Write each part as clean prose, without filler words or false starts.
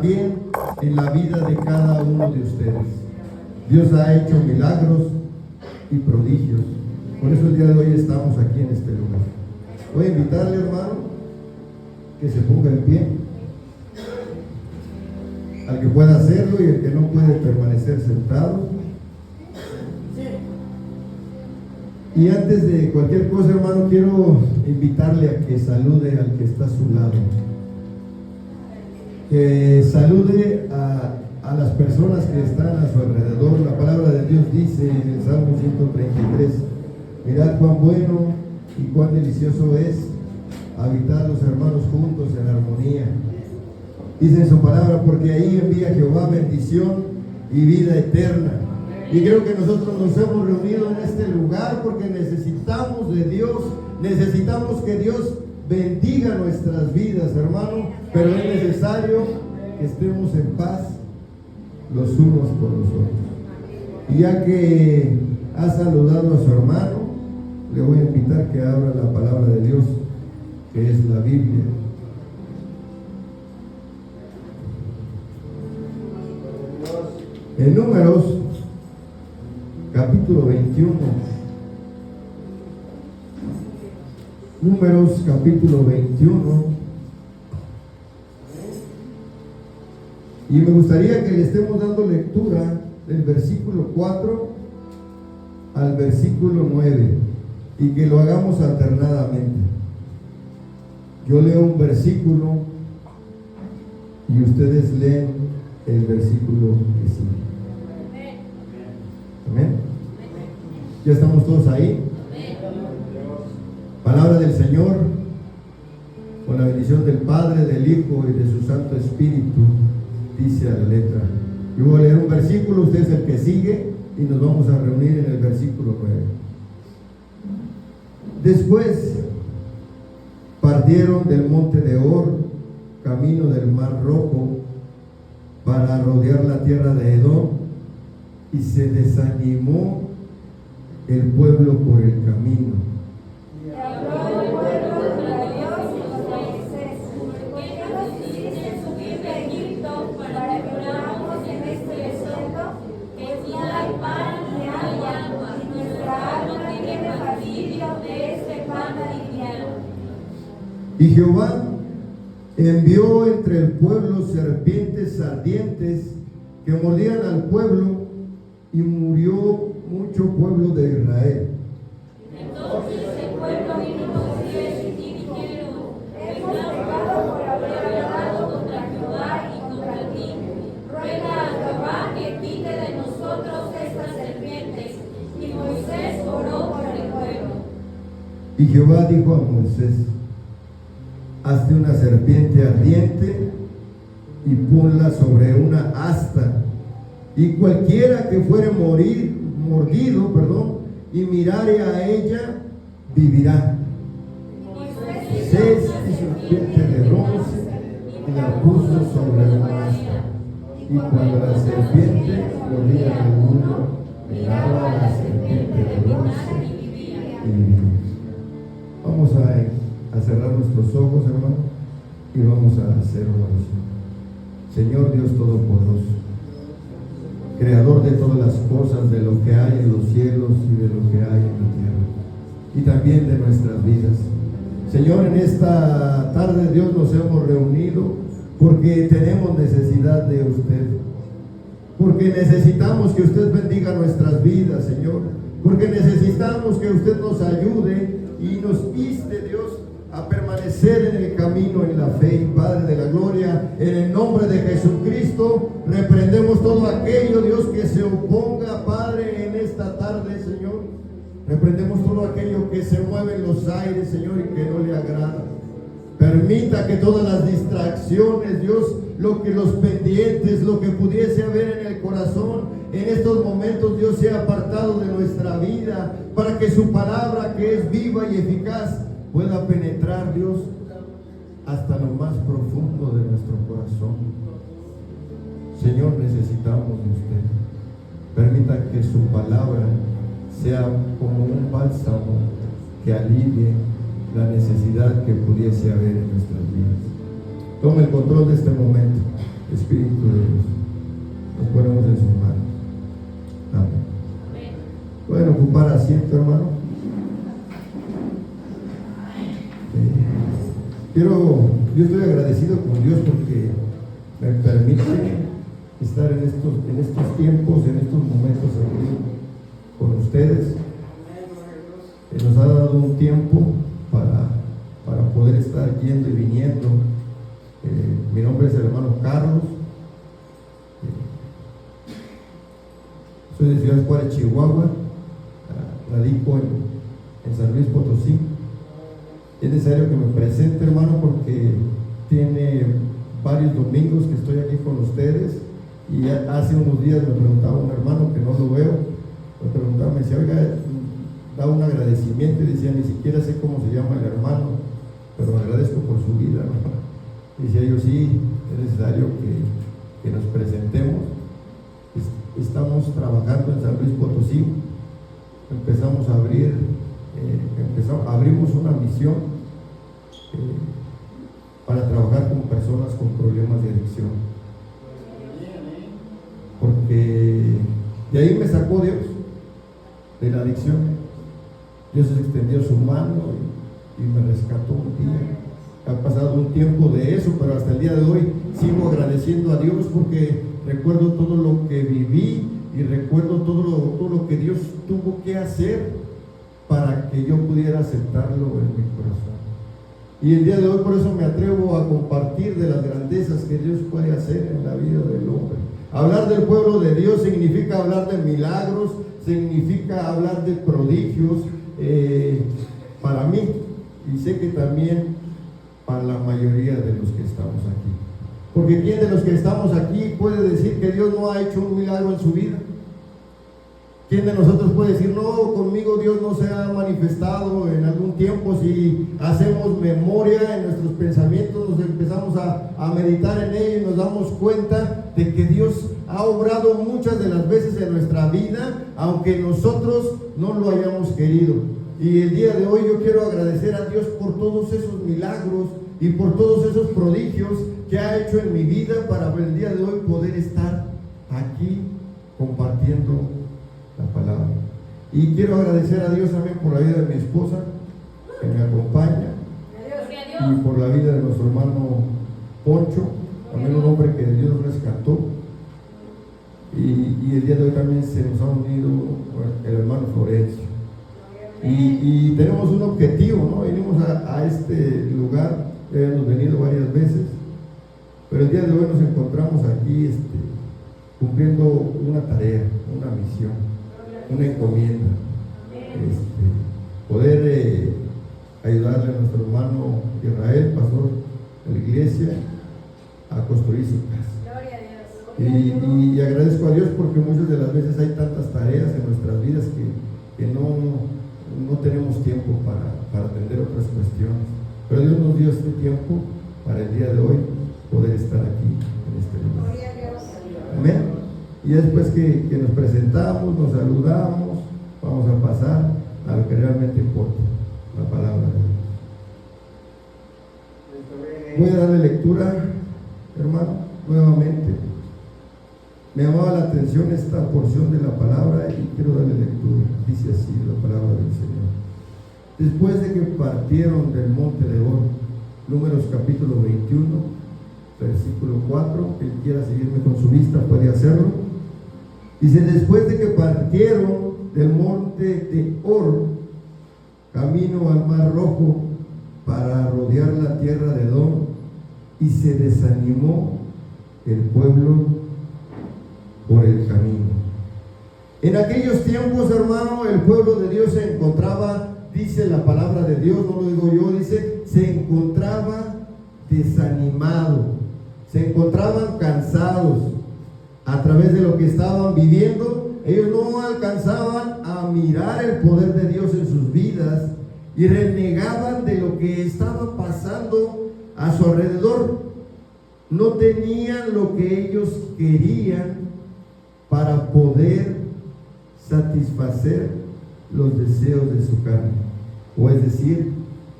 también en la vida de cada uno de ustedes. Dios ha hecho milagros y prodigios. Por eso el día de hoy estamos aquí en este lugar. Voy a invitarle, hermano, que se ponga en pie. Al que pueda hacerlo y el que no puede permanecer sentado. Y antes de cualquier cosa, hermano, quiero invitarle a que salude al que está a su lado. Que salude a las personas que están a su alrededor. La palabra de Dios dice en el Salmo 133: mirad cuán bueno y cuán delicioso es habitar los hermanos juntos en armonía. Dice en su palabra: porque ahí envía Jehová bendición y vida eterna. Y creo que nosotros nos hemos reunido en este lugar porque necesitamos de Dios, necesitamos que Dios bendiga nuestras vidas, hermano, pero es necesario que estemos en paz los unos con los otros. Y ya que ha saludado a su hermano, le voy a invitar que abra la palabra de Dios, que es la Biblia. En Números, capítulo 21. Números, capítulo 21. Y me gustaría que le estemos dando lectura del versículo 4 al versículo 9 y que lo hagamos alternadamente. Yo leo un versículo y ustedes leen el versículo que sigue. Amén. ¿Ya estamos todos ahí? Palabra del Señor, con la bendición del Padre, del Hijo y de su Santo Espíritu, dice a la letra. Yo voy a leer un versículo, usted es el que sigue y nos vamos a reunir en el versículo 9. Después partieron del monte de Or, camino del Mar Rojo, para rodear la tierra de Edom, y se desanimó el pueblo por el camino. Y habló el pueblo contra Dios y Moisés: ¿por qué nos hiciste subir de Egipto para que moramos en este desierto? Que no hay pan ni agua, y nuestra alma tiene fastidio de este pan aliviano. Y Jehová envió entre el pueblo serpientes ardientes que mordían al pueblo, y murió mucho pueblo de Israel. Entonces el pueblo vino a Moisés y dijeron: hemos pecado por haber hablado contra Jehová y contra ti. Ruega a Jehová que quite de nosotros estas serpientes. Y Moisés oró por el pueblo. Y Jehová dijo a Moisés: hazte una serpiente ardiente y ponla sobre una asta, y cualquiera que fuere mordido, y mirare a ella, vivirá. Moisés hizo serpiente de bronce y la puso sobre una asta, y cuando la serpiente mordía al mundo, miraba a la serpiente de bronce y vivía. Vamos a cerrar nuestros ojos, hermano, y vamos a hacer una oración. Señor Dios Todopoderoso, Creador de todas las cosas, de lo que hay en los cielos y de lo que hay en la tierra, y también de nuestras vidas. Señor, en esta tarde, Dios, nos hemos reunido porque tenemos necesidad de usted, porque necesitamos que usted bendiga nuestras vidas, Señor, porque necesitamos que usted nos ayude y nos inste, Dios, a permanecer en el camino, en la fe. Padre de la gloria, en el nombre de Jesucristo, reprendemos todo aquello, Dios, que se oponga, Padre, en esta tarde, Señor. Reprendemos todo aquello que se mueve en los aires, Señor, y que no le agrada. Permita que todas las distracciones, Dios, los pendientes, lo que pudiese haber en el corazón en estos momentos, Dios, sea apartado de nuestra vida, para que su palabra, que es viva y eficaz, pueda penetrar, Dios, hasta lo más profundo de nuestro corazón. Señor, necesitamos de usted. Permita que su palabra sea como un bálsamo que alivie la necesidad que pudiese haber en nuestras vidas. Tome el control de este momento, Espíritu yo estoy agradecido con Dios porque me permite estar en estos tiempos, en estos momentos aquí con ustedes. Nos ha dado un tiempo para poder estar yendo y viniendo. Mi nombre es el hermano Carlos. Soy de Ciudad Juárez, Chihuahua. Radico en San Luis Potosí. Es necesario que me presente, hermano, porque tiene varios domingos que estoy aquí con ustedes. Y hace unos días me preguntaba un hermano que no lo veo, me preguntaba, me decía, oiga, da un agradecimiento, y decía, ni siquiera sé cómo se llama el hermano, pero agradezco por su vida, ¿no? Y decía yo, sí, es necesario que nos presentemos. Estamos trabajando en San Luis Potosí. Empezamos a abrimos una misión para trabajar con personas con problemas de adicción, porque de ahí me sacó Dios, de la adicción. Dios extendió su mano y me rescató un día. Ha pasado un tiempo de eso, pero hasta el día de hoy sigo agradeciendo a Dios porque recuerdo todo lo que viví y recuerdo todo lo que Dios tuvo que hacer para que yo pudiera aceptarlo en mi corazón. Y el día de hoy por eso me atrevo a compartir de las grandezas que Dios puede hacer en la vida del hombre. Hablar del pueblo de Dios significa hablar de milagros, significa hablar de prodigios, para mí, y sé que también para la mayoría de los que estamos aquí. Porque ¿quién de los que estamos aquí puede decir que Dios no ha hecho un milagro en su vida? ¿Quién de nosotros puede decir, no, conmigo Dios no se ha manifestado en algún tiempo? Si hacemos memoria en nuestros pensamientos, nos empezamos a meditar en ello y nos damos cuenta de que Dios ha obrado muchas de las veces en nuestra vida, aunque nosotros no lo hayamos querido. Y el día de hoy yo quiero agradecer a Dios por todos esos milagros y por todos esos prodigios que ha hecho en mi vida para el día de hoy poder estar aquí compartiendo la palabra. Y quiero agradecer a Dios también por la vida de mi esposa que me acompaña y por la vida de nuestro hermano Poncho, también un hombre que Dios rescató. Y el día de hoy también se nos ha unido el hermano Florencio. Y tenemos un objetivo, ¿no? Venimos a este lugar, hemos venido varias veces, pero el día de hoy nos encontramos aquí cumpliendo una tarea, una misión, una encomienda, poder ayudarle a nuestro hermano Israel, pastor de la iglesia, a construir su casa. Y agradezco a Dios porque muchas de las veces hay tantas tareas en nuestras vidas que no tenemos tiempo para atender otras cuestiones, pero Dios nos dio este tiempo para el día de hoy poder estar aquí en este lugar. Amén. Y después que nos presentamos, nos saludamos, vamos a pasar a lo que realmente importa, la palabra de Dios. Voy a darle lectura, hermano, nuevamente. Me llamaba la atención esta porción de la palabra y quiero darle lectura. Dice así la palabra del Señor. Después de que partieron del monte de Or, Números capítulo 21, versículo 4, quien quiera seguirme con su vista puede hacerlo. Dice, después de que partieron del monte de Or, camino al mar Rojo, para rodear la tierra de Edom, y se desanimó el pueblo por el camino. En aquellos tiempos, hermano, el pueblo de Dios se encontraba, dice la palabra de Dios, no lo digo yo, dice, se encontraba desanimado, se encontraban cansados a través de lo que estaban viviendo. Ellos no alcanzaban a mirar el poder de Dios en sus vidas y renegaban de lo que estaba pasando a su alrededor. No tenían lo que ellos querían para poder satisfacer los deseos de su carne, o es decir,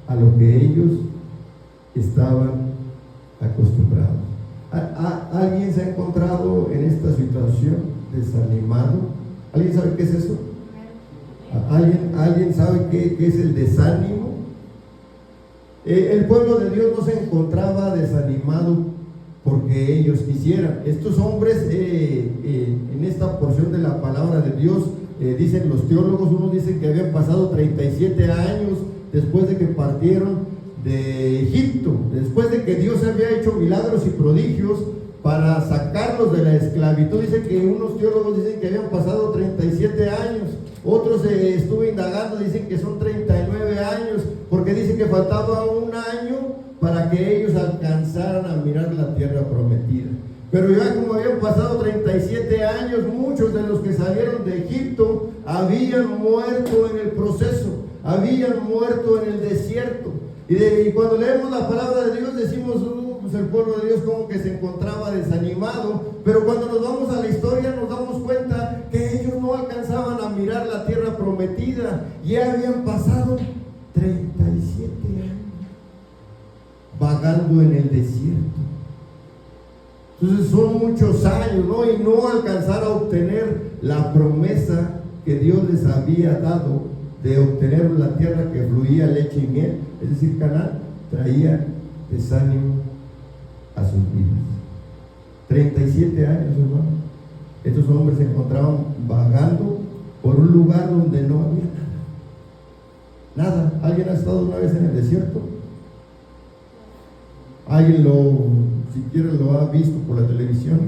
a lo que ellos estaban acostumbrados. ¿Alguien se ha encontrado en esta situación desanimado? ¿Alguien sabe qué es eso? ¿Alguien sabe qué es el desánimo? El pueblo de Dios no se encontraba desanimado porque ellos quisieran. Estos hombres, en esta porción de la palabra de Dios, dicen los teólogos, unos dicen que habían pasado 37 años después de que partieron de Egipto, después de que Dios había hecho milagros y prodigios para sacarlos de la esclavitud. Dice que unos teólogos dicen que habían pasado 37 años, otros estuve indagando, dicen que son 39 años, porque dicen que faltaba un año para que ellos alcanzaran a mirar la tierra prometida. Pero ya como habían pasado 37 años, muchos de los que salieron de Egipto habían muerto en el proceso, habían muerto en el desierto. Y cuando leemos la palabra de Dios decimos, pues el pueblo de Dios como que se encontraba desanimado, pero cuando nos vamos a la historia nos damos cuenta que ellos no alcanzaban a mirar la tierra prometida. Ya habían pasado 37 años vagando en el desierto. Entonces son muchos años, ¿no? Y no alcanzar a obtener la promesa que Dios les había dado de obtener la tierra que fluía leche y miel, es decir, Canaán, traía desánimo a sus vidas. 37 años, hermano. Estos hombres se encontraban vagando por un lugar donde no había nada. ¿Alguien ha estado una vez en el desierto? ¿Alguien siquiera lo ha visto por la televisión?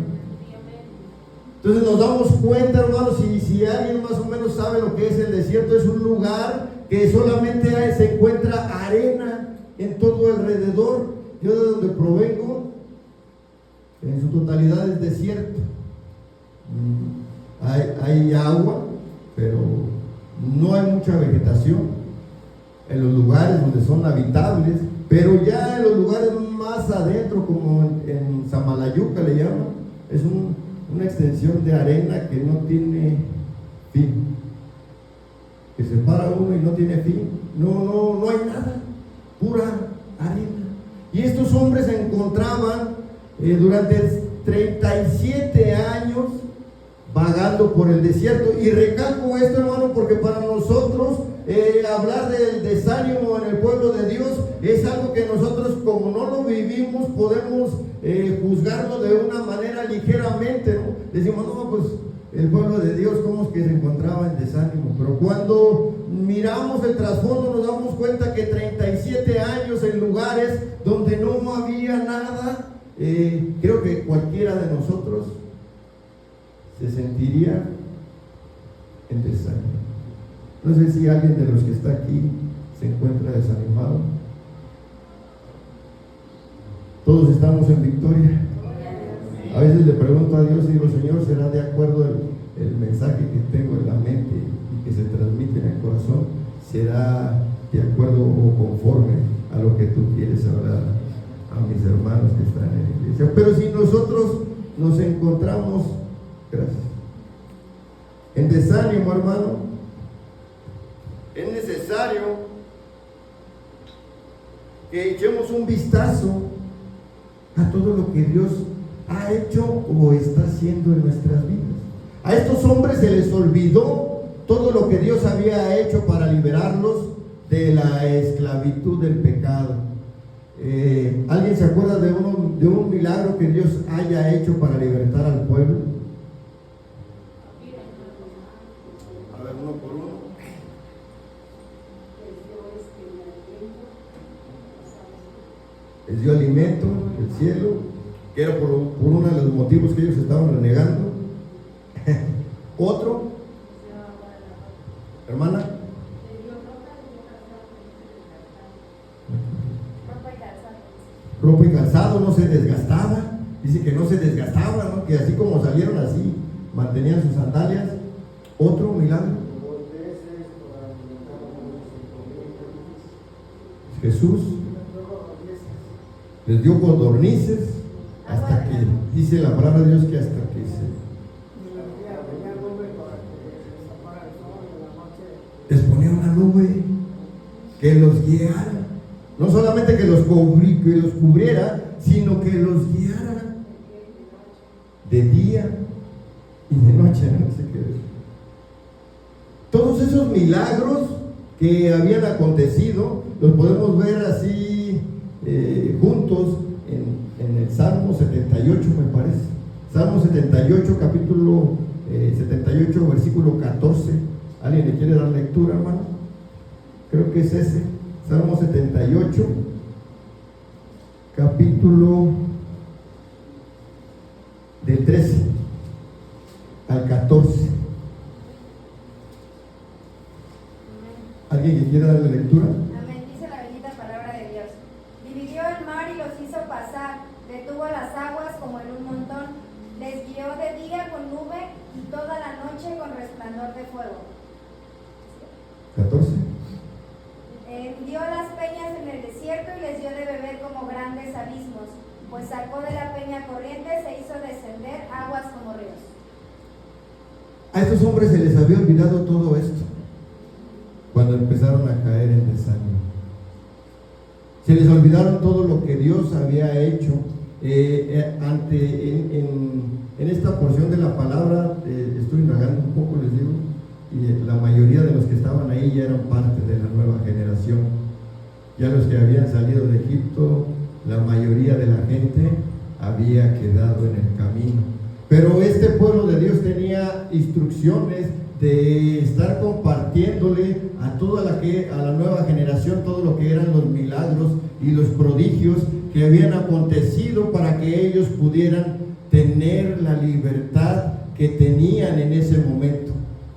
Entonces nos damos cuenta, hermanos, si alguien más o menos sabe lo que es el desierto, es un lugar que solamente se encuentra arena en todo alrededor. Yo de donde provengo, en su totalidad es desierto. Hay agua, pero no hay mucha vegetación en los lugares donde son habitables, pero ya en los lugares más adentro, como en Samalayuca le llaman, es una extensión de arena que no tiene fin, que se para uno y no tiene fin, no hay nada, pura arena. Y estos hombres se encontraban durante 37 años vagando por el desierto. Y recalco esto, hermano, porque para nosotros hablar del desánimo en el pueblo de Dios es algo que nosotros, como no lo vivimos, podemos juzgarlo de una manera ligeramente, ¿no? Decimos, no, pues el pueblo de Dios, ¿cómo es que se encontraba en desánimo? Pero cuando miramos el trasfondo nos damos cuenta que 37 años en lugares donde no había nada, creo que cualquiera de nosotros se sentiría en desánimo. No sé si alguien de los que está aquí se encuentra desanimado. Todos estamos en victoria. A veces le pregunto a Dios y digo, Señor, ¿será de acuerdo el mensaje que tengo en la mente y que se transmite en el corazón? ¿Será de acuerdo o conforme a lo que tú quieres hablar a mis hermanos que están en la iglesia? Pero si nosotros nos encontramos, gracias, en desánimo, hermano, es necesario que echemos un vistazo a todo lo que Dios ha hecho o está haciendo en nuestras vidas. A estos hombres se les olvidó todo lo que Dios había hecho para liberarlos de la esclavitud del pecado. ¿Alguien se acuerda de un milagro que Dios haya hecho para libertar al pueblo? A ver, uno por uno. Les dio alimento del cielo, que era por uno de los motivos que ellos estaban renegando. Otro, hermana, ropa y calzado, no se desgastaba. Dice que no se desgastaba, ¿no? Que así como salieron, así mantenían sus sandalias. Otro milagro, Jesús les dio codornices hasta que, dice la palabra de Dios, que hasta que les ponía una nube que los guiara, no solamente que los cubriera, sino que los guiara de día y de noche, no sé qué decir. Todos esos milagros que habían acontecido los podemos ver así juntos en el Salmo 78, me parece. Salmo 78, capítulo 78, versículo 14. ¿Alguien le quiere dar lectura, hermano? Creo que es ese. Salmo 78, capítulo del 13 al 14. ¿Alguien que quiera darle lectura? Amén, dice la bendita palabra de Dios. Dividió el mar y los hizo pasar, detuvo las aguas como en un montón, les guió de día con nube y toda la noche con resplandor de fuego. 14. Dio las peñas en el desierto y les dio de beber como grandes abismos, pues sacó de la peña corrientes e hizo descender aguas como ríos. A estos hombres se les había olvidado todo esto cuando empezaron a caer en desánimo. Se les olvidaron todo lo que Dios había hecho. En esta porción de la palabra estoy indagando un poco, les digo, y la mayoría de los que estaban ahí ya eran parte de la nueva generación. Ya los que habían salido de Egipto, la mayoría de la gente había quedado en el camino. Pero este pueblo de Dios tenía instrucciones de estar compartiéndole a toda a la nueva generación todo lo que eran los milagros y los prodigios que habían acontecido para que ellos pudieran tener la libertad que tenían en ese momento,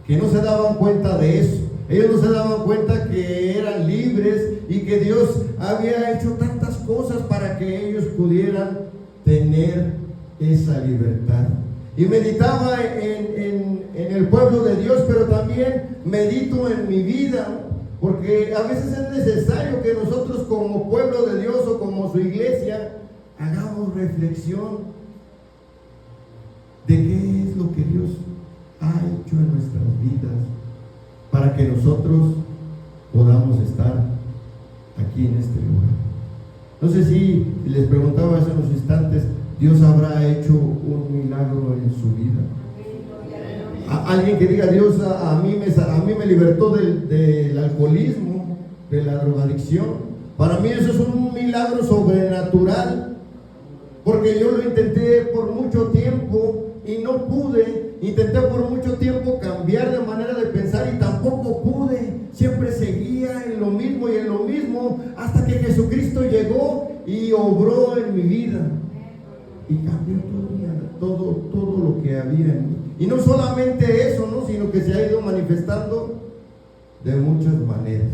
que no se daban cuenta de eso. Ellos no se daban cuenta que eran libres y que Dios había hecho tantas cosas para que ellos pudieran tener esa libertad. Y meditaba en el pueblo de Dios, pero también medito en mi vida, porque a veces es necesario que nosotros como pueblo de Dios o como su iglesia hagamos reflexión de qué es lo que Dios ha hecho en nuestras vidas para que nosotros podamos estar aquí en este lugar. No sé si les preguntaba hace unos instantes, ¿Dios habrá hecho un milagro en su vida? Alguien que diga, Dios a mí me libertó del alcoholismo, de la drogadicción. Para mí eso es un milagro sobrenatural, porque yo lo intenté por mucho tiempo y no pude. Intenté por mucho tiempo cambiar de manera de pensar y tampoco pude. Siempre seguía en lo mismo y en lo mismo, hasta que Jesucristo llegó y obró en mi vida y cambió todo lo que había en mí. Y no solamente eso, ¿no?, sino que se ha ido manifestando de muchas maneras.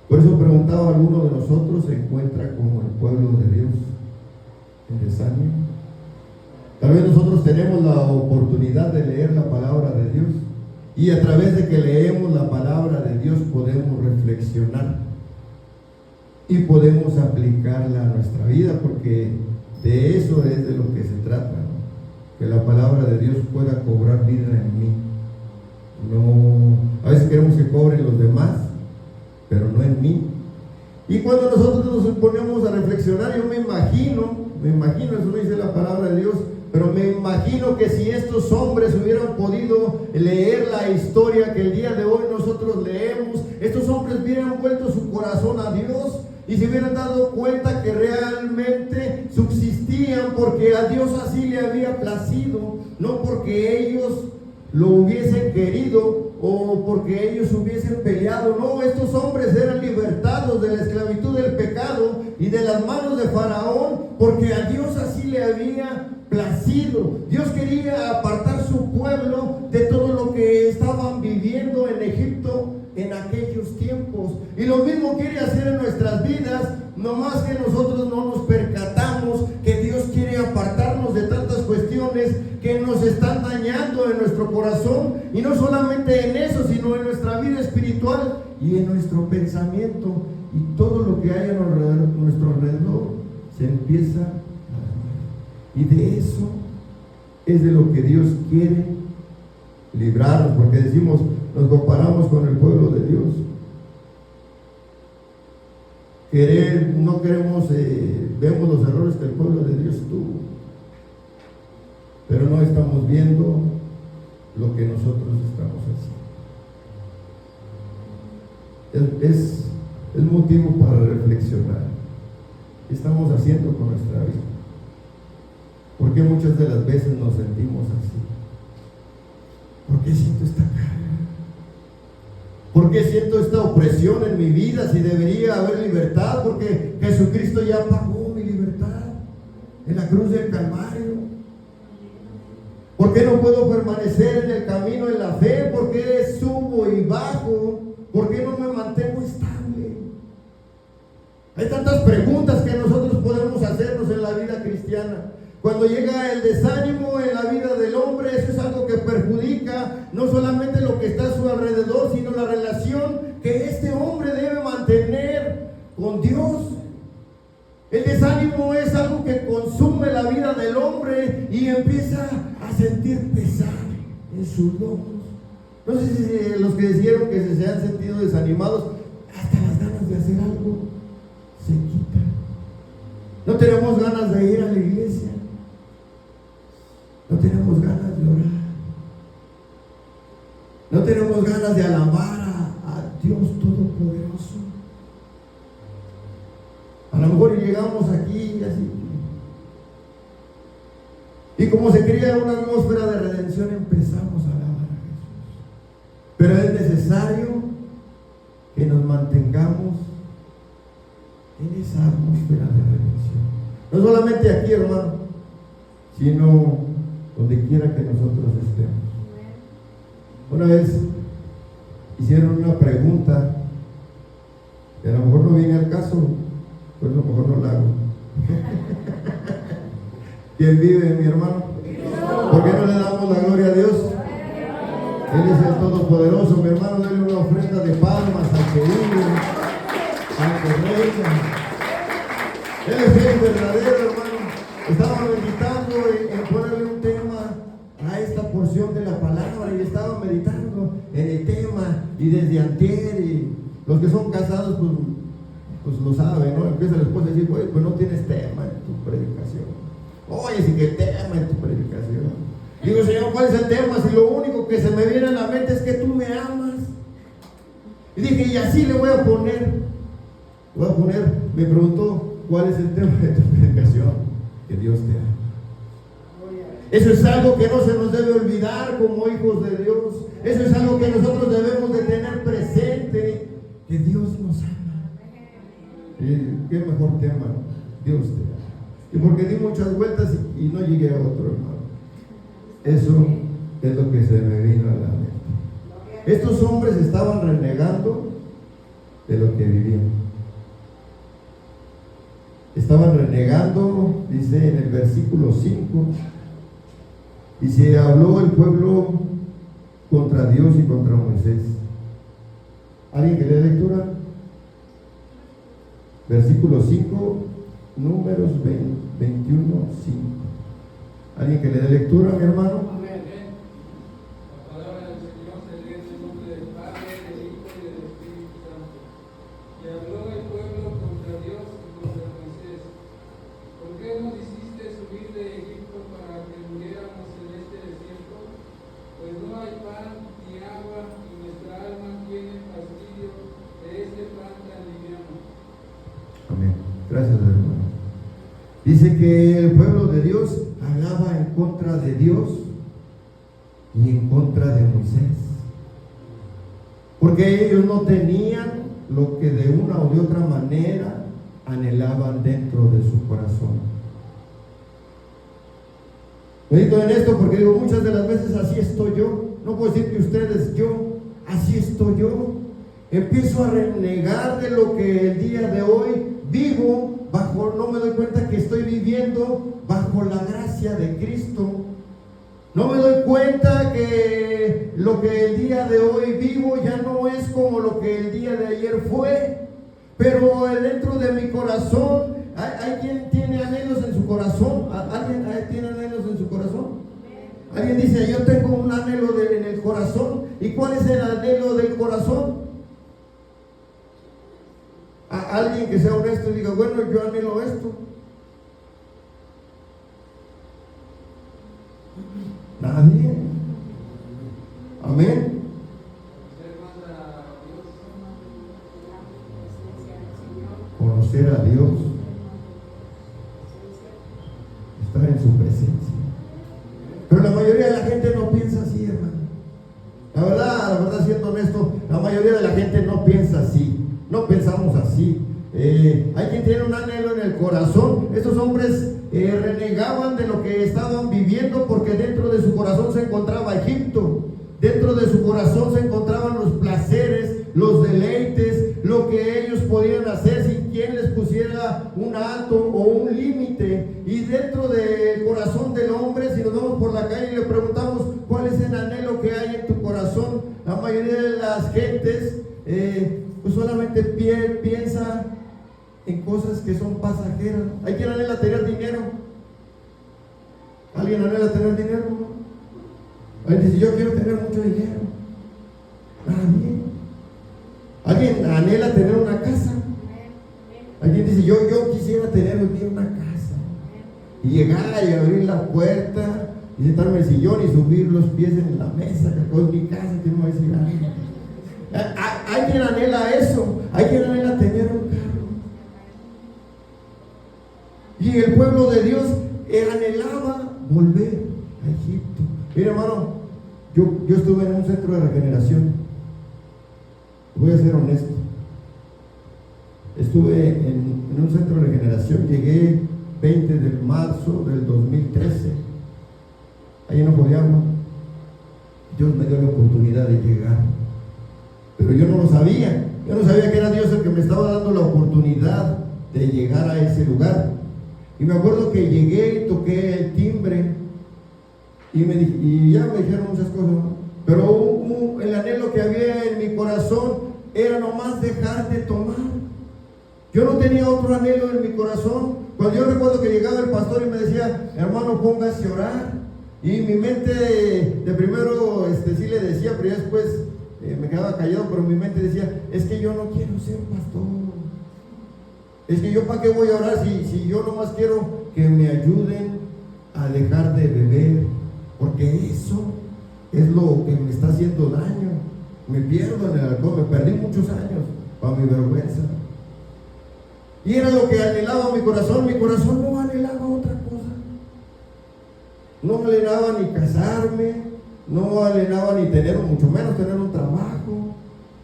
Por eso preguntaba, ¿alguno de nosotros se encuentra como el pueblo de Dios en desánimo? Tal vez nosotros tenemos la oportunidad de leer la palabra de Dios, y a través de que leemos la palabra de Dios podemos reflexionar y podemos aplicarla a nuestra vida, porque de eso es de lo que se trata, ¿no? Que la palabra de Dios pueda cobrar vida en mí. A veces queremos que cobren los demás, pero no en mí. Y cuando nosotros nos ponemos a reflexionar, yo me imagino, eso no dice la palabra de Dios, pero me imagino que si estos hombres hubieran podido leer la historia que el día de hoy nosotros leemos, estos hombres hubieran vuelto su corazón a Dios y se hubieran dado cuenta que realmente subsistían porque a Dios así le había placido, no porque ellos lo hubiesen querido o porque ellos hubiesen peleado. No, estos hombres eran libertados de la esclavitud del pecado y de las manos de Faraón porque a Dios así le había placido. Dios quería apartar su pueblo de todo lo que estaban viviendo en Egipto en aquellos tiempos, y lo mismo quiere hacer en nuestras vidas, nomás que nosotros no nos percatamos que Dios quiere apartarnos de tantas cuestiones que nos están dañando en nuestro corazón, y no solamente en eso, sino en nuestra vida espiritual y en nuestro pensamiento, y todo lo que hay a nuestro alrededor se empieza a dañar. Y de eso es de lo que Dios quiere librarnos, porque decimos, nos comparamos con el pueblo de Dios. No queremos, vemos los errores que el pueblo de Dios tuvo, pero no estamos viendo lo que nosotros estamos haciendo. Es motivo para reflexionar. estamos haciendo con nuestra vida? ¿Por qué muchas de las veces nos sentimos así? ¿Por qué siento esta carga? ¿Por qué siento esta opresión en mi vida si debería haber libertad? Porque Jesucristo ya pagó mi libertad en la cruz del Calvario. ¿Por qué no puedo permanecer en el camino de la fe? ¿Por qué subo y bajo? ¿Por qué no me mantengo estable? Hay tantas preguntas que nosotros podemos hacernos en la vida cristiana. Cuando llega el desánimo en la vida del hombre, eso es algo que perjudica no solamente lo que está a su alrededor, sino la relación que este hombre debe mantener con Dios. El desánimo es algo que consume la vida del hombre y empieza a sentir pesar en sus lomos. No sé si los que dijeron que se han sentido desanimados, hasta las ganas de hacer algo se quitan. No tenemos ganas de ir a la iglesia. No tenemos ganas de orar. No tenemos ganas de alabar a Dios Todopoderoso. A lo mejor llegamos aquí y así. Y como se crea una atmósfera de redención, empezamos a alabar a Jesús. Pero es necesario que nos mantengamos en esa atmósfera de redención. No solamente aquí, hermano, sino donde quiera que nosotros estemos. Una vez hicieron una pregunta que a lo mejor no viene al caso, pues a lo mejor no la hago. ¿Quién vive, mi hermano? ¿Por qué no le damos la gloria a Dios? Él es el Todopoderoso, mi hermano. Denle una ofrenda de palmas al que vive, al que reina. Él es el verdadero, hermano. Estaba meditando en ponerle un tema a esta porción de la palabra y estaba meditando en el tema, y desde antier, y los que son casados pues lo saben, ¿no? Empieza la esposa a decir, oye, pues no tienes tema en tu predicación. Oye, sí que tema en tu predicación. Digo, Señor, ¿cuál es el tema? Si lo único que se me viene a la mente es que tú me amas. Y dije, y así le voy a poner, me preguntó, ¿cuál es el tema de tu predicación? Que Dios te ama. Eso es algo que no se nos debe olvidar como hijos de Dios. Eso es algo que nosotros debemos de tener presente, que Dios nos ama. Y qué mejor tema, Dios te ama. Y porque di muchas vueltas y no llegué a otro, hermano. Eso es lo que se me vino a la mente. Estos hombres estaban renegando de lo que vivían. Estaban renegando, dice en el versículo 5, y se habló el pueblo contra Dios y contra Moisés. ¿Alguien que lea lectura? Versículo 5, Números 21, 5. ¿Alguien que le dé lectura, mi hermano? Amén. La palabra del Señor se lee en el nombre del Padre, del Hijo y del Espíritu Santo. Y habló el pueblo contra Dios y contra Moisés. ¿Por qué nos hiciste subir de Egipto para que muriéramos en este desierto? Pues no hay pan ni agua, y nuestra alma tiene fastidio de este pan tan liviano. Amén. Gracias, hermano. Dice que el pueblo de Dios hablaba en contra de Dios y en contra de Moisés, porque ellos no tenían lo que de una o de otra manera anhelaban dentro de su corazón. Medito en esto porque digo, muchas de las veces así estoy yo. No puedo decir que ustedes, yo, así estoy yo. Empiezo a renegar de lo que el día de hoy vivo, no me doy cuenta que estoy viviendo bajo la gracia de Cristo. No me doy cuenta que lo que el día de hoy vivo ya no es como lo que el día de ayer fue. Pero dentro de mi corazón, ¿hay quien tiene anhelos en su corazón? ¿Alguien tiene anhelos en su corazón? Alguien dice, yo tengo un anhelo en el corazón. ¿Y cuál es el anhelo del corazón? A alguien que sea honesto y diga, bueno, yo anhelo esto. Nadie. Amén. Conocer a Dios. Pero la mayoría de la gente no piensa así, hermano. La verdad, siendo honesto, la mayoría de la gente no piensa así. No pensamos así. Hay quien tiene un anhelo en el corazón. Estos hombres renegaban de lo que estaban viviendo porque dentro de su corazón se encontraba Egipto. Dentro de su corazón se encontraban los placeres, los deleites, lo que ellos podían hacer sin quien les pusiera un alto o un límite. Y dentro del corazón del hombre, si nos vamos por la calle y le preguntamos cuál es el anhelo que hay en tu corazón, la mayoría de las gentes pues solamente piensa en cosas que son pasajeras. ¿Hay quien anhela tener dinero? ¿Alguien anhela tener dinero? Alguien dice, yo quiero tener mucho dinero. Nadie. Alguien anhela tener una casa. Alguien dice, yo quisiera tener hoy día una casa. Y llegar y abrir la puerta y sentarme en el sillón y subir los pies en la mesa, que acá es mi casa, que no va a decir algo. Hay quien anhela eso. Hay quien anhela tener un carro. Y el pueblo de Dios anhelaba volver a Egipto. Mira, hermano, yo estuve en un centro de regeneración. Voy a ser honesto. Estuve en un centro de regeneración. Llegué 20 de marzo del 2013. Ahí en Ojo de Agua. Dios me dio la oportunidad de llegar. Pero yo no lo sabía. Yo no sabía que era Dios el que me estaba dando la oportunidad de llegar a ese lugar. Y me acuerdo que llegué y toqué el timbre. Y ya me dijeron muchas cosas, ¿no? Pero el anhelo que había en mi corazón era nomás dejar de tomar. Yo no tenía otro anhelo en mi corazón. Cuando yo recuerdo que llegaba el pastor y me decía, hermano, póngase a orar. Y mi mente de primero sí le decía, pero ya después me quedaba callado, pero mi mente decía, es que yo no quiero ser pastor. Es que yo para qué voy a orar si yo nomás quiero que me ayuden a dejar de beber. Porque eso es lo que me está haciendo daño. Me pierdo en el alcohol, me perdí muchos años para mi vergüenza. Y era lo que anhelaba mi corazón. Mi corazón no anhelaba otra cosa. No anhelaba ni casarme, no anhelaba ni tener, mucho menos tener un trabajo.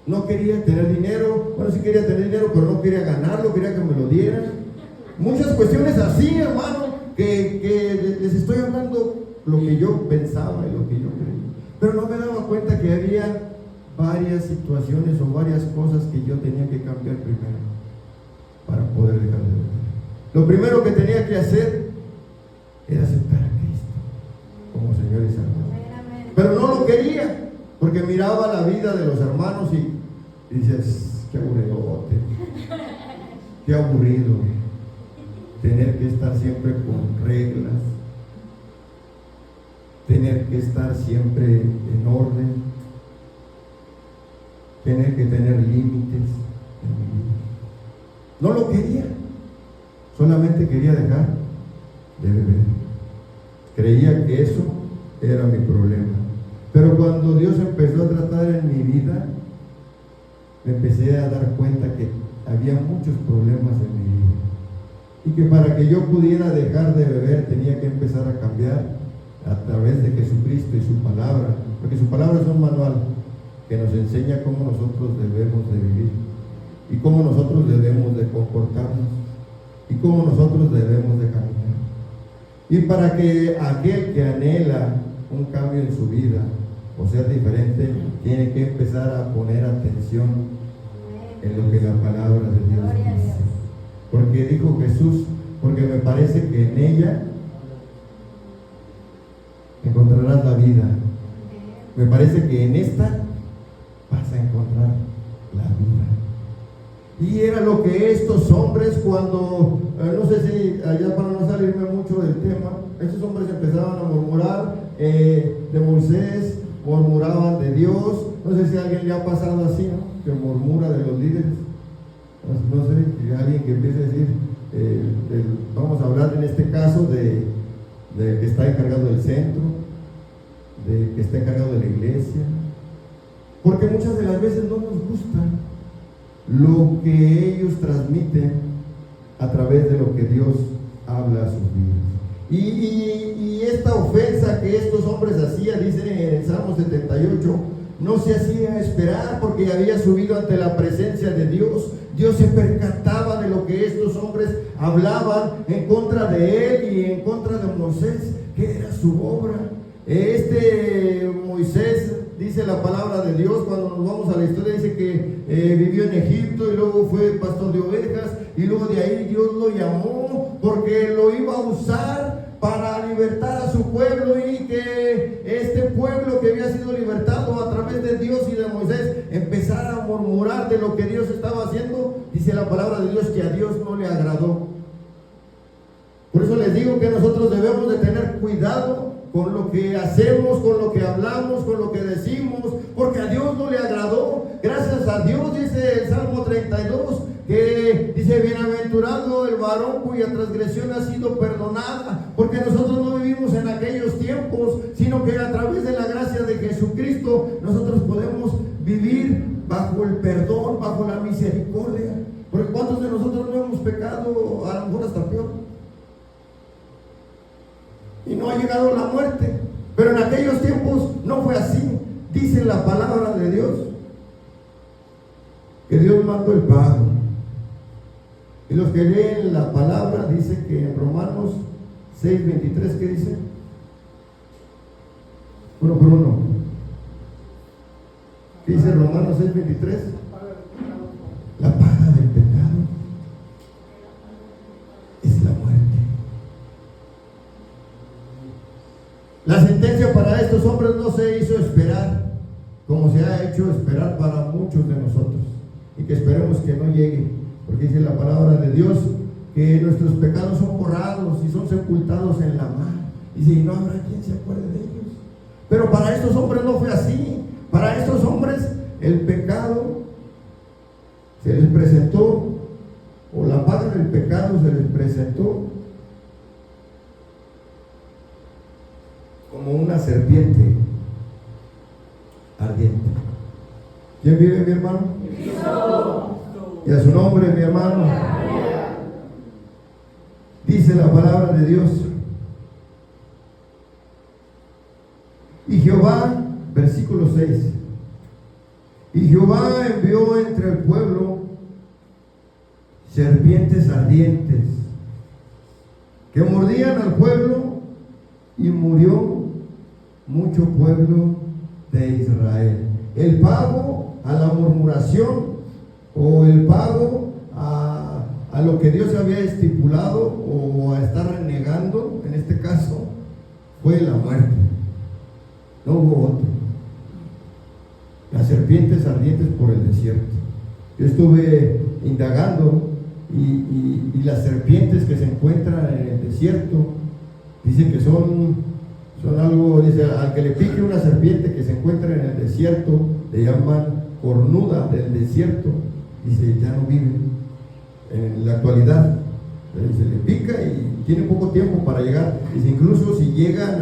No quería tener dinero. Bueno, sí quería tener dinero, pero no quería ganarlo, quería que me lo dieran. Muchas cuestiones así, hermano, que les estoy hablando lo que yo pensaba y lo que yo creía. Pero no me daba cuenta que había varias situaciones o varias cosas que yo tenía que cambiar primero para poder dejar de beber. Lo primero que tenía que hacer era aceptar a Cristo como Señor y Salvador. Pero no lo quería, porque miraba la vida de los hermanos y dices, qué aburridote, qué aburrido tener que estar siempre con reglas, tener que estar siempre en orden, tener que tener límites en mi vida. No lo quería, solamente quería dejar de beber. Creía que eso era mi problema. Pero cuando Dios empezó a tratar en mi vida, me empecé a dar cuenta que había muchos problemas en mi vida. Y que para que yo pudiera dejar de beber tenía que empezar a cambiar a través de Jesucristo y su palabra, porque su palabra es un manual que nos enseña cómo nosotros debemos de vivir y cómo nosotros debemos de comportarnos y cómo nosotros debemos de caminar. Y para que aquel que anhela un cambio en su vida o ser diferente, tiene que empezar a poner atención en lo que la palabra de Dios dice. Porque dijo Jesús, porque me parece que en ella encontrarás la vida. Me parece que en esta vas a encontrar la vida. Y era lo que estos hombres cuando, no sé si allá para no salirme mucho del tema, estos hombres empezaban a murmurar de Moisés, murmuraban de Dios. No sé si a alguien le ha pasado así, ¿no? Que murmura de los líderes. No sé, que alguien que empiece a decir, vamos a hablar en este caso de que está encargado del centro, de que está encargado de la iglesia, porque muchas de las veces no nos gusta lo que ellos transmiten a través de lo que Dios habla a sus vidas. Y esta ofensa que estos hombres hacían, dice en el Salmo 78, no se hacía esperar porque había subido ante la presencia de Dios. Dios se percataba de lo que estos hombres hablaban en contra de él y en contra de Moisés, que era su obra. Moisés, dice la palabra de Dios, cuando nos vamos a la historia, dice que vivió en Egipto y luego fue pastor de ovejas, y luego de ahí Dios lo llamó porque lo iba a usar para libertar a su pueblo, y que este pueblo que había sido libertado a través de Dios y de Moisés empezara a murmurar de lo que Dios estaba haciendo. Dice la palabra de Dios que a Dios no le agradó. Por eso les digo que nosotros debemos de tener cuidado con lo que hacemos, con lo que hablamos, con lo que decimos, porque a Dios no le agradó. Gracias a Dios, dice el Salmo 32, que dice: bienaventurado el varón cuya transgresión ha sido perdonada, porque nosotros no vivimos en aquellos tiempos, sino que a través de la gracia de Jesucristo nosotros podemos vivir bajo el perdón, bajo la misericordia. Porque ¿cuántos de nosotros no hemos pecado? A lo mejor hasta peor, y no ha llegado la muerte. Pero en aquellos tiempos no fue así. Dice la palabra de Dios que Dios mandó el pago. Y los que leen la palabra, dice que en Romanos 6:23, ¿qué dice? Uno por uno. ¿Qué dice Romanos 6:23? La paga del pecado es la muerte. La sentencia para estos hombres no se hizo esperar, como se ha hecho esperar para muchos de nosotros, y que esperemos que no llegue, porque dice la palabra de Dios que nuestros pecados son borrados y son sepultados en la mar. Dice: y no habrá quien se acuerde de ellos. Pero para estos hombres no fue así. Para estos hombres el pecado se les presentó, o la paga del pecado se les presentó como una serpiente ardiente. ¿Quién vive, mi hermano? Cristo. Y a su nombre, mi hermano. Dice la palabra de Dios: y Jehová, versículo 6, y Jehová envió entre el pueblo serpientes ardientes que mordían al pueblo, y murió mucho pueblo de Israel. El pago a la murmuración, o el pago a lo que Dios había estipulado, o a estar renegando, en este caso, fue la muerte. No hubo otro. Las serpientes ardientes por el desierto. Yo estuve indagando, y las serpientes que se encuentran en el desierto, dicen que son algo, dice, al que le pique una serpiente que se encuentra en el desierto, le llaman cornuda del desierto. Dice: ya no vive en la actualidad. Se le pica y tiene poco tiempo para llegar. Dice: incluso si llegan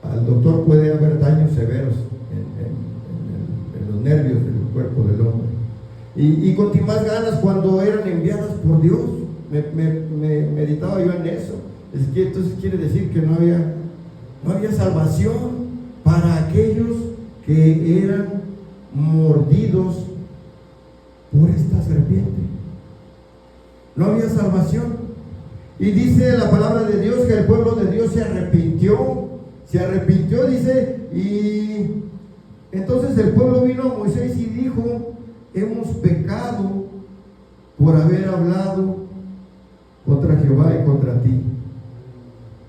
al doctor, puede haber daños severos en los nervios del cuerpo del hombre. Y con más ganas cuando eran enviadas por Dios. Me meditaba yo en eso. Es que entonces quiere decir que no había salvación para aquellos que eran mordidos por esta serpiente. No había salvación. Y dice la palabra de Dios que el pueblo de Dios se arrepintió, dice, y entonces el pueblo vino a Moisés y dijo: hemos pecado por haber hablado contra Jehová y contra ti.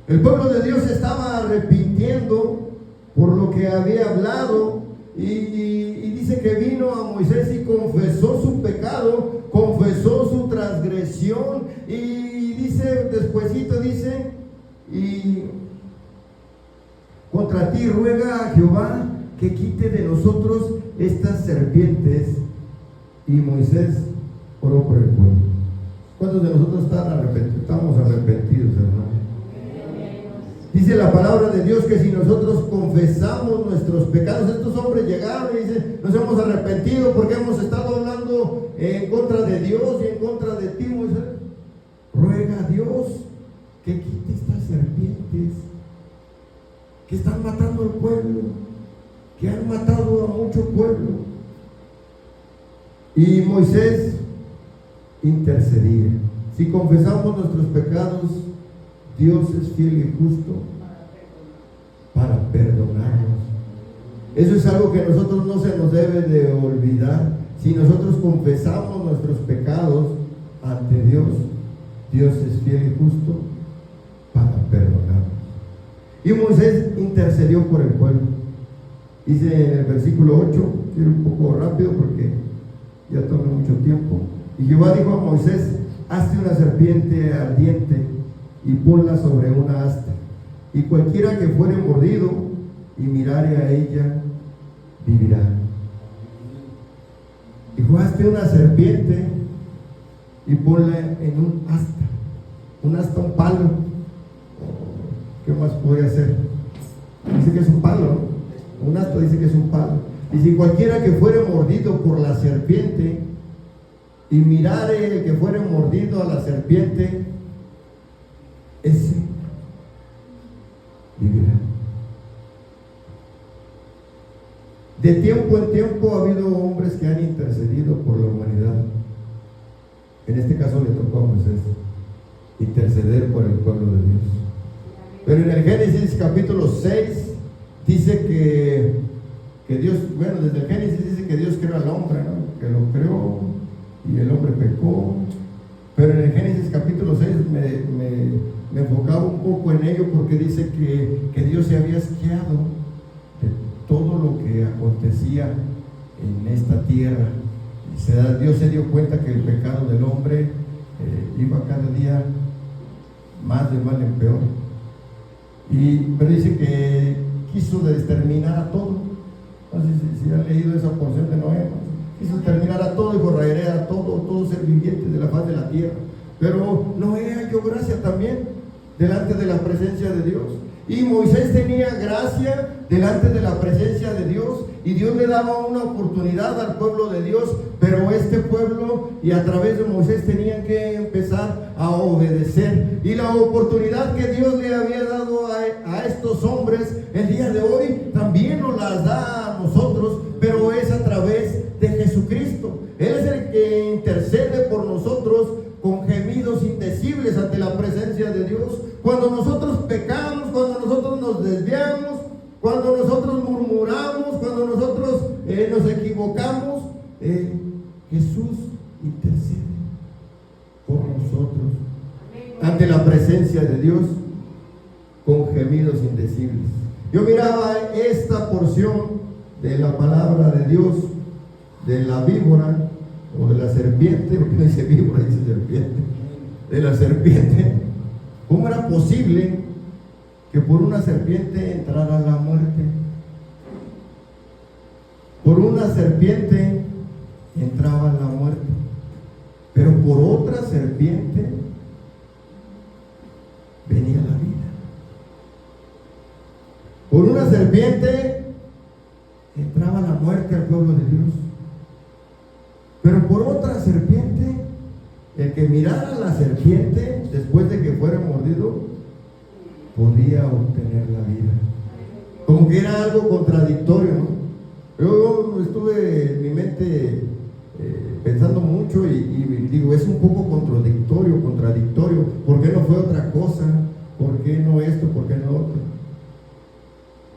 El pueblo de Dios se estaba arrepintiendo por lo que había hablado, y dice que vino a Moisés y confesó su pecado, confesó su transgresión, y dice despuesito, dice: y contra ti ruega a Jehová que quite de nosotros estas serpientes. Y Moisés oró por el pueblo. ¿Cuántos de nosotros estamos arrepentidos, hermano? Dice la palabra de Dios que si nosotros confesamos nuestros pecados, estos hombres llegaron y dicen: nos hemos arrepentido porque hemos estado hablando en contra de Dios y en contra de ti, Moisés. Ruega a Dios que quite estas serpientes que están matando al pueblo, que han matado a mucho pueblo. Y Moisés intercedía. Si confesamos nuestros pecados, Dios es fiel y justo para perdonarnos. Eso es algo que a nosotros no se nos debe de olvidar. Si nosotros confesamos nuestros pecados ante Dios, Dios es fiel y justo para perdonarnos. Y Moisés intercedió por el pueblo. Dice en el versículo 8, quiero un poco rápido porque ya tomé mucho tiempo. Y Jehová dijo a Moisés: hazte una serpiente ardiente y ponla sobre una asta, y cualquiera que fuere mordido y mirare a ella, vivirá. Dijo: hazte una serpiente y ponla en un asta, un palo. ¿Qué más podría ser? Dice que es un palo, ¿no? Un asta dice que es un palo. Y si cualquiera que fuere mordido por la serpiente y mirare el que fuere mordido a la serpiente, ese vivirá. De tiempo en tiempo ha habido hombres que han intercedido por la humanidad. En este caso le tocó a Moisés interceder por el pueblo de Dios. Pero en el Génesis capítulo 6 dice que Dios, bueno, desde el Génesis dice que Dios creó al hombre, ¿no? Que lo creó y el hombre pecó. Pero en el Génesis capítulo 6 me enfocaba un poco en ello, porque dice que Dios se había asqueado de todo lo que acontecía en esta tierra. Y Dios se dio cuenta que el pecado del hombre iba cada día más de mal en peor. Pero dice que quiso exterminar a todo. No sé si han leído esa porción de Noé, ¿no? Quiso exterminar a todo y borraré a todo ser viviente de la faz de la tierra. Pero Noé halló gracia también delante de la presencia de Dios. Y Moisés tenía gracia delante de la presencia de Dios, y Dios le daba una oportunidad al pueblo de Dios, pero este pueblo y a través de Moisés tenían que empezar a obedecer. Y la oportunidad que Dios le había dado a estos hombres el día de hoy también nos las da a nosotros, pero es a través de Jesucristo. Él es el que intercede por nosotros con gemidos indecibles ante la presencia de Dios. Cuando nosotros pecamos, cuando nosotros nos desviamos, cuando nosotros murmuramos, cuando nosotros nos equivocamos, Jesús intercede por nosotros ante la presencia de Dios con gemidos indecibles. Yo miraba esta porción de la palabra de Dios, de la víbora o de la serpiente, porque no dice víbora, dice serpiente, de la serpiente. ¿Cómo era posible que por una serpiente entrara la muerte? Por una serpiente entraba la muerte, pero por otra serpiente venía la vida. Por una serpiente entraba la muerte al pueblo de Dios, pero por otra serpiente, el que mirara a la serpiente después de que fuera mordido podía obtener la vida. Como que era algo contradictorio, ¿no? Yo estuve en mi mente pensando mucho y digo, es un poco contradictorio. ¿Por qué no fue otra cosa? ¿Por qué no esto? ¿Por qué no otro?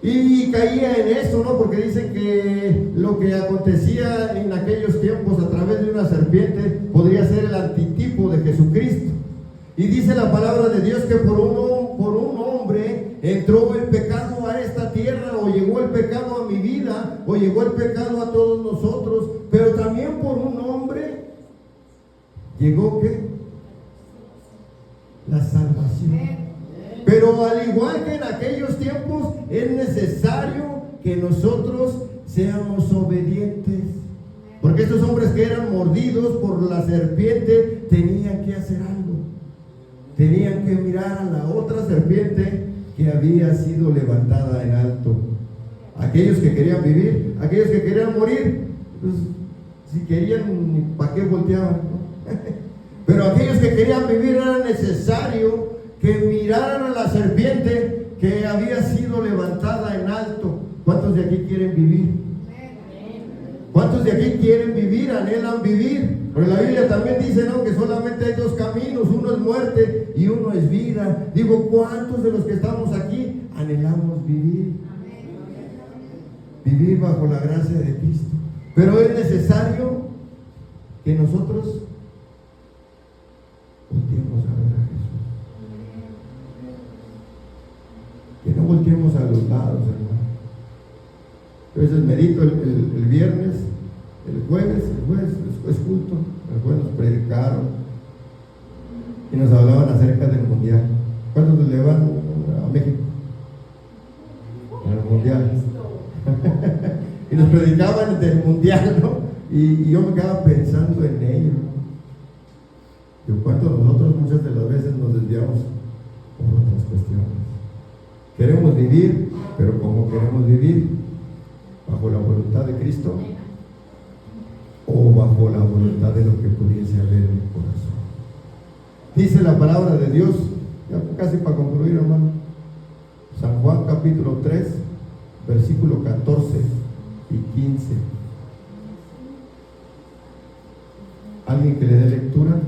Y caía en eso, ¿no? Porque dicen que lo que acontecía en aquellos tiempos a través de una serpiente podría ser el antitipo de Jesucristo. Y dice la palabra de Dios que por un hombre entró el pecado a esta tierra, o llegó el pecado a mi vida, o llegó el pecado a todos nosotros, pero también por un hombre llegó ¿qué? La salvación. Pero al igual que en aquellos tiempos, es necesario que nosotros seamos obedientes. Porque estos hombres que eran mordidos por la serpiente tenían que hacer algo. Tenían que mirar a la otra serpiente que había sido levantada en alto. Aquellos que querían vivir, aquellos que querían morir, pues si querían, ¿para qué volteaban? ¿No? Pero aquellos que querían vivir era necesario que miraran a la serpiente que había sido levantada en alto. ¿Cuántos de aquí quieren vivir? ¿Cuántos de aquí quieren vivir, anhelan vivir? Porque la Biblia también dice, ¿no?, que solamente hay dos caminos, uno es muerte y uno es vida. Digo, ¿cuántos de los que estamos aquí anhelamos vivir? Vivir bajo la gracia de Cristo. Pero es necesario que nosotros volteemos a ver a Jesús. Que no volteemos a los lados, hermano. A veces medito el viernes, el jueves es culto, el jueves nos predicaron y nos hablaban acerca del mundial. ¿Cuántos le van a México? Al mundial. Y nos predicaban del mundial, ¿no? Y yo me quedaba pensando en ello. Yo, cuánto nosotros muchas de las veces nos desviamos por otras cuestiones. Queremos vivir, pero ¿cómo queremos vivir? ¿Bajo la voluntad de Cristo? ¿O bajo la voluntad de lo que pudiese haber en el corazón? Dice la palabra de Dios, ya casi para concluir, hermano, San Juan capítulo 3, versículo 14 y 15. ¿Alguien que le dé lectura? Juan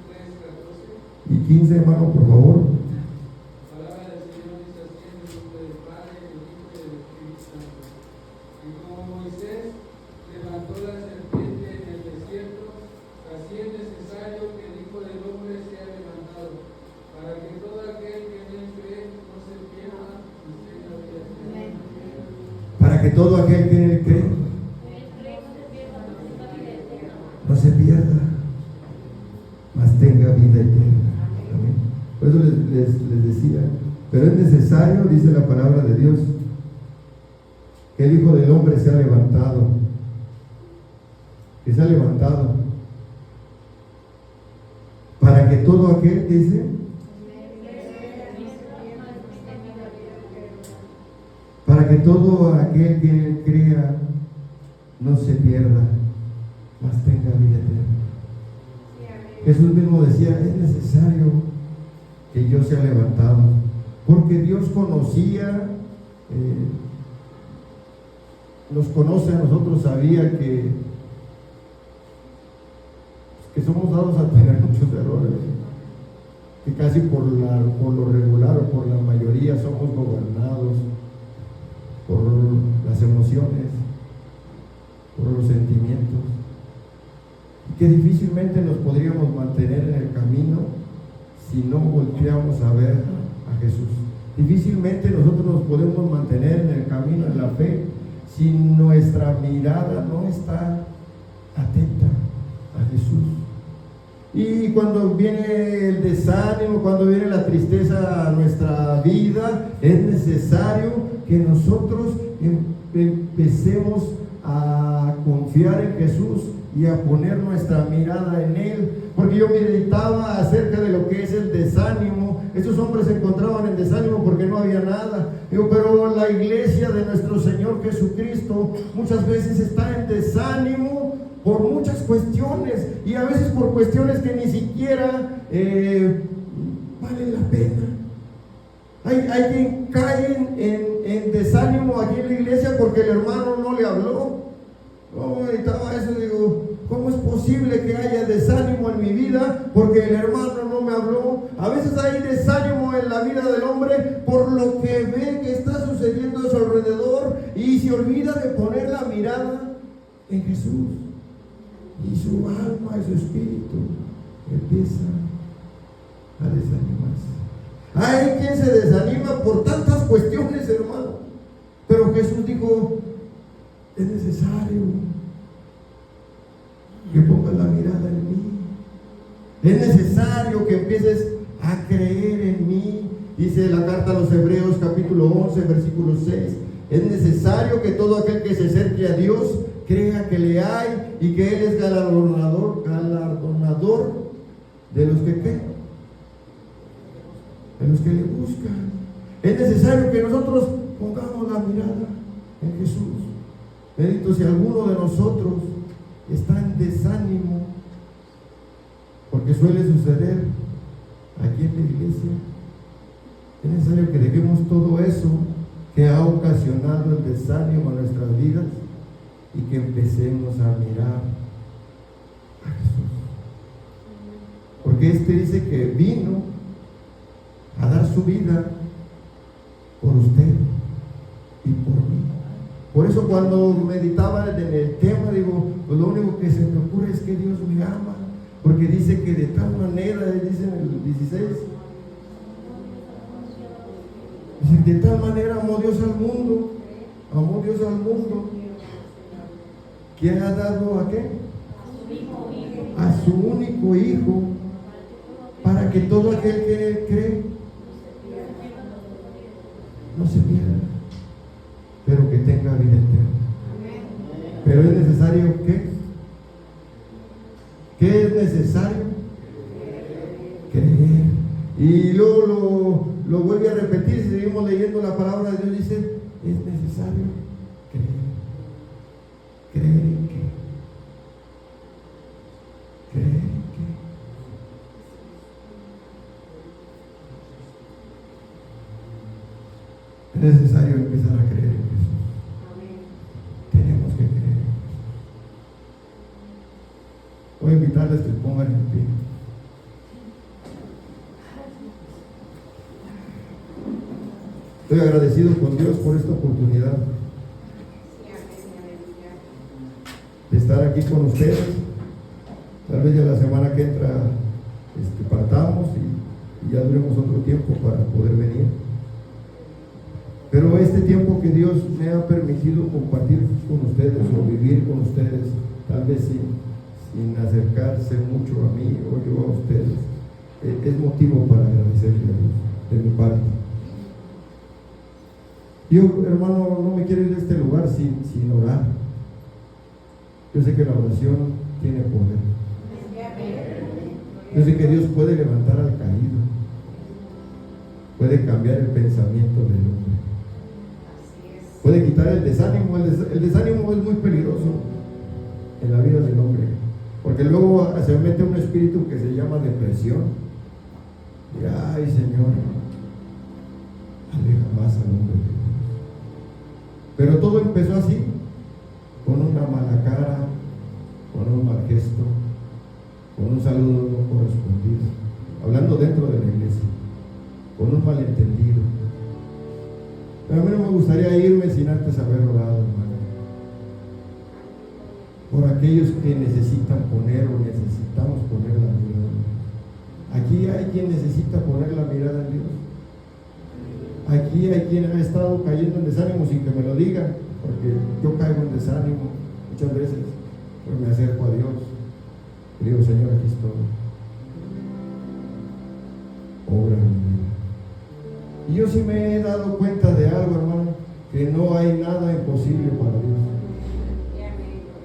3, 14. Y 15, hermano, por favor. La palabra del Señor dice así en el nombre del Padre, del Hijo y del Espíritu Santo. Y como Moisés levantó la serpiente en el desierto, así es necesario que el Hijo del Hombre sea levantado, para que todo aquel que en él cree no se pierda, y tenga vida eterna. Para que todo aquel que en él cree no se pierda, mas tenga vida eterna. Amén. Por eso les decía, pero es necesario, dice la palabra de Dios, que el Hijo del Hombre sea levantado, que sea levantado, para que todo aquel que dice, para que todo aquel que crea no se pierda, mas tenga vida eterna. Jesús mismo decía, es necesario que yo sea levantado, porque Dios conocía, nos conoce a nosotros, sabía que somos dados a tener muchos errores, que casi por lo regular o por la mayoría somos gobernados por las emociones, por los sentimientos, y que difícilmente nos podríamos mantener en el camino si no volteamos a ver a Jesús. Difícilmente nosotros nos podemos mantener en el camino en la fe si nuestra mirada no está atenta a Jesús. Y cuando viene el desánimo, cuando viene la tristeza a nuestra vida, es necesario que nosotros empecemos a confiar en Jesús y a poner nuestra mirada en Él. Porque yo meditaba acerca de lo que es el desánimo. Estos hombres se encontraban en desánimo porque no había nada. Digo, pero la iglesia de nuestro Señor Jesucristo muchas veces está en desánimo por muchas cuestiones, y a veces por cuestiones que ni siquiera valen la pena. Hay quien cae en desánimo aquí en la iglesia porque el hermano no le habló. No, meditaba eso, digo, ¿cómo es posible que haya desánimo en mi vida porque el hermano no me habló? A veces hay desánimo en la vida del hombre por lo que ve que está sucediendo a su alrededor y se olvida de poner la mirada en Jesús. Y su alma y su espíritu empieza a desanimarse. Hay quien se desanima por tantas cuestiones, hermano. Pero Jesús dijo, es necesario que pongas la mirada en mí. Es necesario que empieces a creer en mí. Dice la carta a los Hebreos capítulo 11, versículo 6. Es necesario que todo aquel que se acerque a Dios crea que le hay y que Él es galardonador de los que ¿qué? De los que le buscan. Es necesario que nosotros pongamos la mirada en Jesús. Bendito, si alguno de nosotros está en desánimo, porque suele suceder, aquí en la iglesia. Es necesario que dejemos todo eso que ha ocasionado el desánimo a nuestras vidas y que empecemos a mirar a Jesús. Porque dice que vino a dar su vida por usted y por mí. Por eso cuando meditaba en el tema, digo, pues lo único que se me ocurre es que Dios me ama, porque dice que de tal manera, dice en el 16, dice, de tal manera amó Dios al mundo, que ha dado ¿a qué? A su único hijo, para que todo aquel que en él cree no se pierda, pero que tenga vida eterna. Pero es necesario ¿qué? ¿Qué es necesario? Creer. Y luego lo vuelve a repetir, si seguimos leyendo la palabra de Dios, dice, es necesario creer. ¿Creer en qué? ¿Creer en qué? Es necesario empezar a creer en Jesús. Tenemos que creer en Jesús. Voy a invitarles que pongan en pie. Estoy agradecido con Dios por esta oportunidad de estar aquí con ustedes. Tal vez ya la semana que entra partamos y ya duremos otro tiempo para poder venir. Pero este tiempo que Dios me ha permitido compartir con ustedes o vivir con ustedes, tal vez sin acercarse mucho a mí o yo a ustedes, es motivo para agradecerle a Dios de mi parte. Yo, hermano, no me quiero ir de este lugar sin orar. Yo sé que la oración tiene poder. Yo sé que Dios puede levantar al caído, puede cambiar el pensamiento del hombre, puede quitar el desánimo. El desánimo es muy peligroso en la vida del hombre, porque luego se mete un espíritu que se llama depresión. Y ay, Señor, aleja más al hombre de Dios. Pero todo empezó así, con una mala cara, con un mal gesto, con un saludo no correspondido, hablando dentro de la iglesia, con un malentendido. Pero a mí no me gustaría irme sin antes haber orado, hermano, por aquellos que necesitan poner o necesitamos poner la mirada en Dios. Aquí hay quien necesita poner la mirada en Dios. Aquí hay quien ha estado cayendo en desánimo sin que me lo digan, porque yo caigo en desánimo muchas veces, pero me acerco a Dios y digo, Señor, aquí estoy, obra en mi vida. Y yo sí me he dado cuenta de algo, hermano, que no hay nada imposible para Dios,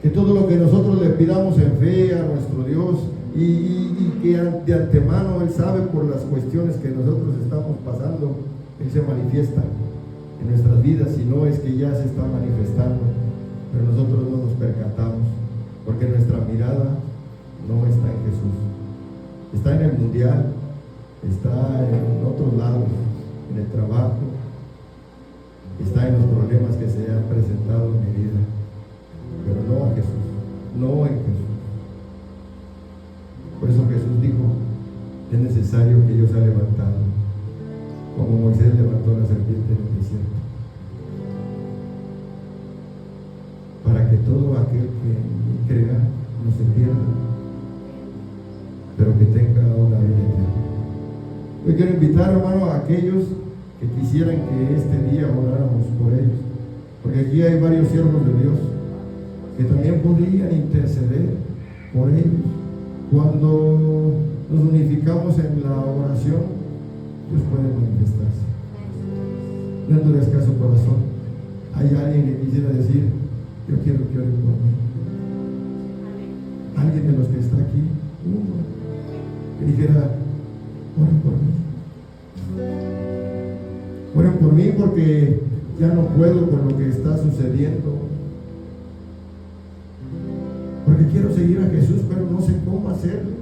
que todo lo que nosotros le pidamos en fe a nuestro Dios y que de antemano Él sabe por las cuestiones que nosotros estamos pasando, Él se manifiesta en nuestras vidas, y no es que ya se está manifestando, pero nosotros no nos percatamos, porque nuestra mirada no está en Jesús, está en el mundial, está en otros lados, en el trabajo, está en los problemas que se han presentado en mi vida, pero no a Jesús, no en Jesús. Por eso Jesús dijo, es necesario que yo sea levantado, como Moisés levantó la serpiente en el desierto, para que todo aquel que crea no se pierda, pero que tenga una vida eterna. Yo quiero invitar, hermano, a aquellos que quisieran que este día oráramos por ellos, porque aquí hay varios siervos de Dios que también podrían interceder por ellos. Cuando nos unificamos en la oración, Dios puede manifestarse. No endurezca su corazón. Hay alguien que quisiera decir, yo quiero que oren por mí. Alguien de los que está aquí, uno, que dijera, oren por mí. Oren por mí porque ya no puedo con lo que está sucediendo. Porque quiero seguir a Jesús, pero no sé cómo hacerlo.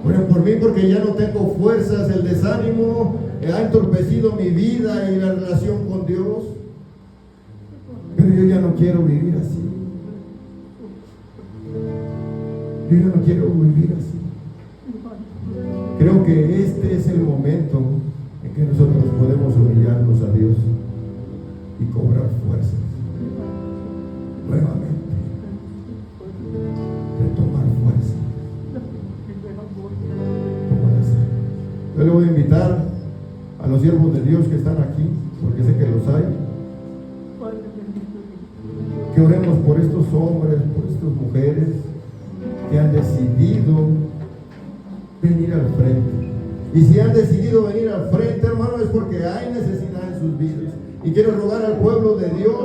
Oren por mí porque ya no tengo fuerzas, el desánimo ha entorpecido mi vida y la relación con Dios. Pero yo ya no quiero vivir así. Yo ya no quiero vivir así. Creo que este es el momento en que nosotros podemos humillarnos a Dios y cobrar fuerzas nuevamente, retomar fuerza. Yo le voy a invitar a los siervos de Dios que están aquí, porque sé que los hay, que oremos por estos hombres, por estas mujeres que han decidido venir al frente. Y si han decidido venir al frente, hermano, es porque hay necesidad en sus vidas. Y quiero rogar al pueblo de Dios